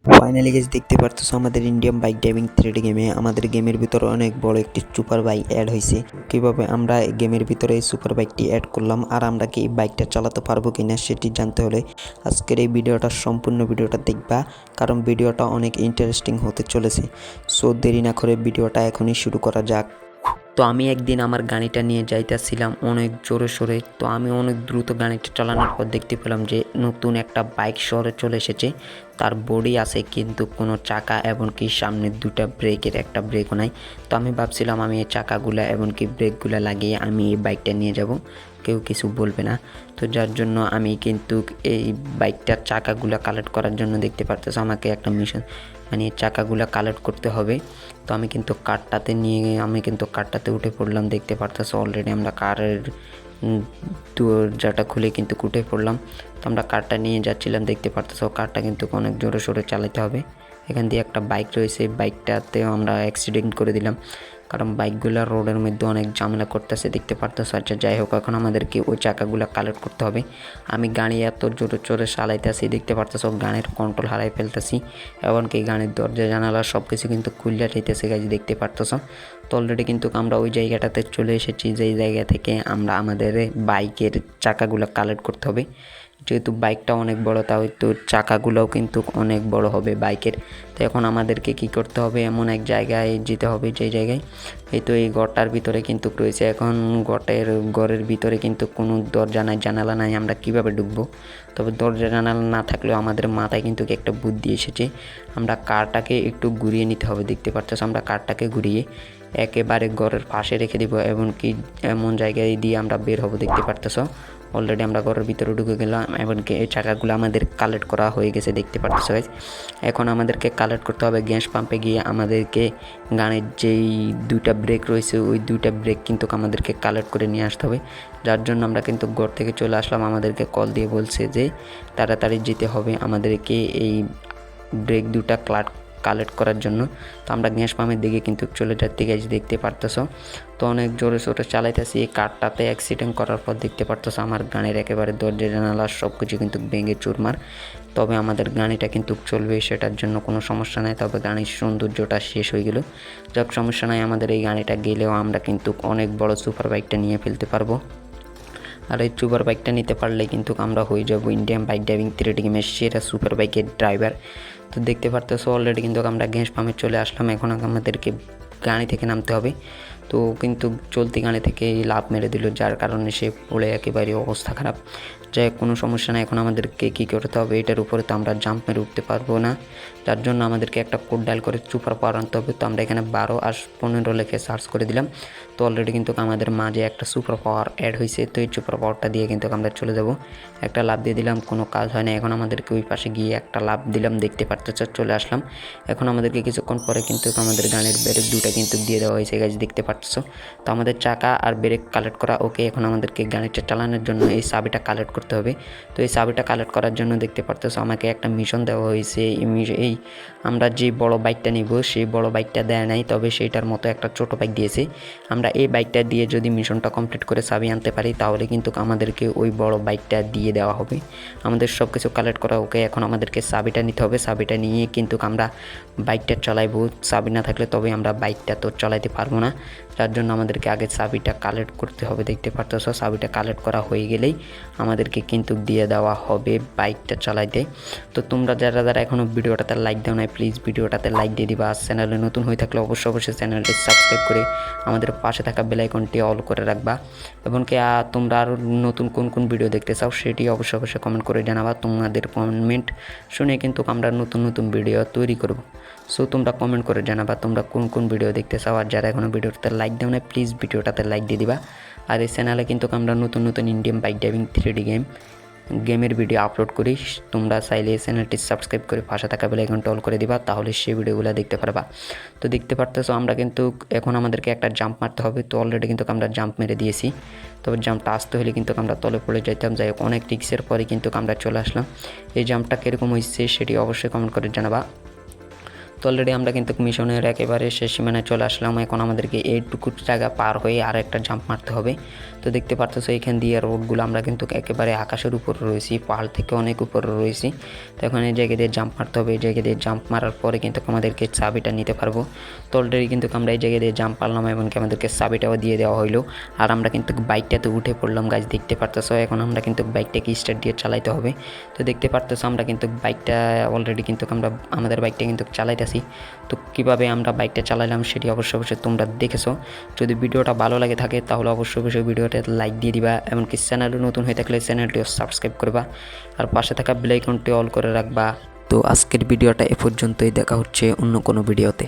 Finally guys দেখতে পারতেছো আমাদের ইন্ডিয়ান বাইক ড্রাইভিং 3D গেমে আমাদের গেমের ভিতরে অনেক বড় একটি সুপার বাইক অ্যাড হয়েছে। কিভাবে আমরা গেমের ভিতরে এই সুপার বাইকটি অ্যাড করলাম আর আমরা কি এই বাইকটা চালাতে পারবো কিনা সেটি জানতে হলে আজকের এই ভিডিওটা সম্পূর্ণ ভিডিওটা দেখবা, কারণ ভিডিওটা অনেক ইন্টারেস্টিং হতে চলেছে। সো দেরি না করে ভিডিওটা এখনই শুরু করা যাক। তো আমি একদিন আমার গাড়িটা নিয়ে যাইতেছিলাম অনেক জোরে সোরে। তো আমি অনেক দ্রুত গাড়িটা চালানোর পর দেখতে পেলাম যে নতুন একটা বাইক শহরে চলে এসেছে। তার বডি আছে কিন্তু কোনো চাকা এমনকি সামনের দুটা ব্রেকের একটা ব্রেকও নাই। তো আমি ভাবছিলাম আমি এই চাকাগুলা এমনকি ব্রেকগুলা লাগিয়ে আমি এই বাইকটা নিয়ে যাব, কেউ কিছু বলবে না। তো যার জন্য আমি কিন্তু এই বাইকটার চাকাগুলা কালেক্ট করার জন্য দেখতে পারতেছো আমাকে একটা মিশন মানে চাকাগুলা কালেক্ট করতে হবে। তো আমি কিন্তু কারটাতে উঠে পড়লাম। দেখতে পারতেছো অলরেডি আমরা কারের দরজাটা খুলে কিন্তু উঠে পড়লাম। তো আমরা কারটা নিয়ে যাচ্ছিলাম, দেখতে পারতেছো কারটা কিন্তু অনেক জোরে সোরে চালাতে হবে। এখান দিয়ে একটা বাইক রয়েছে, বাইকটাতেও আমরা অ্যাক্সিডেন্ট করে দিলাম কারণ বাইকগুলো রোডের মধ্যে অনেক ঝামেলা করতেছে, দেখতে পারতেছো। আচ্ছা যাই হোক, এখন আমাদেরকে ওই চাকাগুলো কালেক্ট করতে হবে। আমি গাড়ি এত জোরে জোরে চালাইতেছি, দেখতে পারতেছো গাড়ির কন্ট্রোল হারাই ফেলতেছি, এমনকি গাড়ির দরজা জানালা সব কিছু কিন্তু খুলে যাইতেছে গাইজ, দেখতে পারতেছো। তো অলরেডি কিন্তু আমরা ওই জায়গাটাতে চলে এসেছি, যেই জায়গা থেকে আমরা আমাদের বাইকের চাকাগুলো কালেক্ট করতে হবে। যেহেতু বাইকটা অনেক বড়, তাই তো চাকাগুলোও কিন্তু অনেক বড় হবে বাইকের। তো এখন আমাদেরকে কি করতে হবে, এমন এক জায়গায় যেতে হবে যে জায়গায় এই তো এই ঘরটার ভিতরে কিন্তু রয়েছে। এখন ঘরের ভিতরে কিন্তু কোনো দরজা নাই, জানালা নাই, আমরা কিভাবে ঢুকবো? তবে দরজা জানালা না থাকলেও আমাদের মাথায় কিন্তু একটা বুদ্ধি এসেছে, আমরা কারটাকে একটু ঘুরিয়ে নিতে হবে। দেখতে পাচ্ছ আমরা কারটাকে ঘুরিয়ে একেবারে ঘরের পাশে রেখে দিব, এমনকি এমন জায়গায় দিয়ে আমরা বের হব। দেখতে পারতেছো অলরেডি আমরা ঘরের ভিতরে ঢুকে গেলাম, এমনকি এই চাকাগুলো আমাদের কালেক্ট করা হয়ে গেছে, দেখতে পারতেছো গাইস। এখন আমাদেরকে কালেক্ট করতে হবে গ্যাস পাম্পে গিয়ে। আমাদেরকে গাড়ির যেই দুইটা ব্রেক রয়েছে ওই দুইটা ব্রেক কিন্তু আমাদেরকে কালেক্ট করে নিয়ে আসতে হবে। যার জন্য আমরা কিন্তু ঘর থেকে চলে আসলাম, আমাদেরকে কল দিয়ে বলছে যে তাড়াতাড়ি যেতে হবে আমাদেরকে এই ব্রেক দুটা কালেক্ট করার জন্য। তো আমরা গ্যাস পাম্পের দিকে কিন্তু চলে যাচ্ছি গাইজ, দেখতে পারতেছো। তো অনেক জোরে সোরে চালাইতেছি, এই কারটাতে অ্যাক্সিডেন্ট করার পর দেখতে পারতেছো আমার গাড়ির একেবারে দরজা জানালা সব কিছু কিন্তু ভেঙে চুরমার। তবে আমাদের গাড়িটা কিন্তু চলবে, সেটার জন্য কোনো সমস্যা নাই। তবে গাড়ির সৌন্দর্যটা শেষ হয়ে গেল, যাক সমস্যা নাই। আমাদের এই গাড়িটা গেলেও আমরা কিন্তু অনেক বড় সুপার বাইকটা নিয়ে ফেলতে পারবো। আর এই সুপার বাইকটা নিতে পারলে কিন্তু আমরা হয়ে যাব ইন্ডিয়ান বাইক ড্রাইভিং 3D গেমের সেরা সুপার বাইকের ড্রাইভার। তো দেখতে পারতেছো অলরেডি কিন্তু আমরা গ্যাস পাম্পে চলে আসলাম। এখন আমাদেরকে গাড়ি থেকে নামতে হবে। তো কিন্তু চলতি গাড়ি থেকে লাফ মেরে দিল, যার কারণে সে পড়ে একেবারে অবস্থা খারাপ। যাই হোক, কোনো সমস্যা নাই। এখন আমাদেরকে কী করতে হবে, এটার উপরে তো আমরা জাম্প মেরে উঠতে পারবো না, যার জন্য আমাদেরকে একটা কোড ডায়াল করে সুপার পাওয়ার আনতে হবে। তো আমরা এখানে 12 আর 15 লিখে সার্চ করে দিলাম। তো অলরেডি কিন্তু আমাদের মাঝে একটা সুপার পাওয়ার অ্যাড হয়েছে। তো এই সুপার পাওয়ারটা দিয়ে কিন্তু আমরা চলে যাব। একটা লাফ দিয়ে দিলাম, কোনো কাজ হয় না। এখন আমাদেরকে ওই পাশে গিয়ে একটা লাফ দিলাম, দেখতে পারতেছো চলে আসলাম। এখন আমাদেরকে কিছুক্ষণ পরে কিন্তু আমাদের গানের ব্রেক দুটা কিন্তু দিয়ে দেওয়া হয়েছে গাইজ, দেখতে পারতেছো। তো আমাদের চাকা আর ব্রেক কালেক্ট করা ওকে। এখন আমাদেরকে গাড়িটা চালানোর জন্য এই চাবিটা কালেক্ট করতে হবে। তো এই চাবিটা কালেক্ট করার জন্য দেখতে পারতেছো আমাকে একটা মিশন দেওয়া হয়েছে। এই আমরা যে বড় বাইকটা নিব সেই বড় বাইকটা দেয় নাই, তবে সেইটার মতো একটা ছোট বাইক দিয়েছে। আমরা এই বাইকটা দিয়ে যদি মিশনটা কমপ্লিট করে চাবি আনতে পারি তাহলে কিন্তু আমাদেরকে ওই বড় বাইকটা দিয়ে দেওয়া হবে। আমাদের সব কিছু কালেক্ট করা ওকে। এখন আমাদেরকে চাবিটা নিতে হবে, চাবিটা নিয়ে কিন্তু আমরা বাইকটা চালাইবো। চাবি না থাকলে তবে আমরা বাইকটা তো চালাইতে পারবো না, যার জন্য আমাদেরকে আগে চাবিটা কালেক্ট করতে হবে। দেখতে পারতেছো চাবিটা কালেক্ট করা হয়ে গেলেই আমাদেরকে কিন্তু দিয়ে দেওয়া হবে বাইকটা চালাইতে। তো তোমরা যারা যারা এখনও ভিডিওটাতে লাইক দাও নাই প্লিজ ভিডিওটাতে লাইক দিয়ে দিবা। আর চ্যানেলে নতুন হয়ে থাকলে অবশ্যই চ্যানেলটি সাবস্ক্রাইব করে আমাদের পাশে থাকা বেল আইকনটি অল করে রাখবা। এবং কি তোমরা আরও নতুন কোন কোন ভিডিও দেখতে চাও সেটি অবশ্যই কমেন্ট করে জানাবা। তোমাদের কমেন্ট শুনে কিন্তু আমরা নতুন ভিডিও তৈরি করব। সো তোমরা কমেন্ট করে জানাবা তোমরা কোন কোন ভিডিও দেখতে চাও। আর যারা এখনও ভিডিওটাতে লাইক দাও না প্লিজ ভিডিওটাতে লাইক দিয়ে দিবা। আর এই চ্যানেলে কিন্তু আমরা নতুন ইন্ডিয়ান বাইক ড্রাইভিং 3D গেমের ভিডিও আপলোড করি। তোমরা চাইলে এই চ্যানেলটি সাবস্ক্রাইব করে পাশে থাকা বেল আইকনটা অল করে দিবা, তাহলে সেই ভিডিওগুলো দেখতে পারবা। তো দেখতে পারতেছো আমরা কিন্তু এখন আমাদেরকে একটা জাম্প মারতে হবে। তো অলরেডি কিন্তু আমরা জাম্প মেরে দিয়েছি, তবে জাম্পটা আসতে হলে কিন্তু আমরা তলে পড়ে যেতাম। যাই হোক, অনেক রিক্সের পরে কিন্তু আমরা চলে আসলাম। এই জাম্পটা কীরকম হয়েছে সেটি অবশ্যই কমেন্ট করে জানাবা। তো অলরেডি আমরা কিন্তু মিশনের একেবারে শেষ সীমানায় চলে আসলাম। এখন আমাদেরকে এইটুকু জায়গা পার হয়ে আর একটা জাম্প মারতে হবে। তো দেখতে পারতেছো এখান দিয়ে রোডগুলো আমরা কিন্তু একেবারে আকাশের উপর রয়েছি, পাহাড় থেকে অনেক উপরে রয়েছি। তো এখন এই জায়গা দিয়ে জাম্প মারতে হবে। এই জায়গা দিয়ে জাম্প মারার পরে কিন্তু আমাদেরকে চাবিটা নিতে পারবো। তো অলরেডি কিন্তু আমরা এই জায়গা দিয়ে জাম্প মারলাম, এমনকি আমাদেরকে চাবিটাও দিয়ে দেওয়া হইলো। আর আমরা কিন্তু বাইকটাতে উঠে পড়লাম গাইজ, দেখতে পারতেছো। এখন আমরা কিন্তু বাইকটাকে স্টার্ট দিয়ে চালাইতে হবে। তো দেখতে পারতেছো আমরা কিন্তু বাইকটা অলরেডি কিন্তু আমরা আমাদের বাইকটা কিন্তু চালাইতেছি। তো কীভাবে আমরা বাইকটা চালাইলাম সেটি অবশ্যই তোমরা দেখেছো। যদি ভিডিওটা ভালো লাগে থাকে তাহলে অবশ্যই ভিডিওটা লাইক দিয়ে দিবা, এমনকি চ্যানেলে নতুন হয়ে থাকলে চ্যানেলটিও সাবস্ক্রাইব করবা আর পাশে থাকা বেল আইকনটি অল করে রাখবা। তো আজকের ভিডিওটা এ পর্যন্তই, দেখা হচ্ছে অন্য কোনো ভিডিওতে।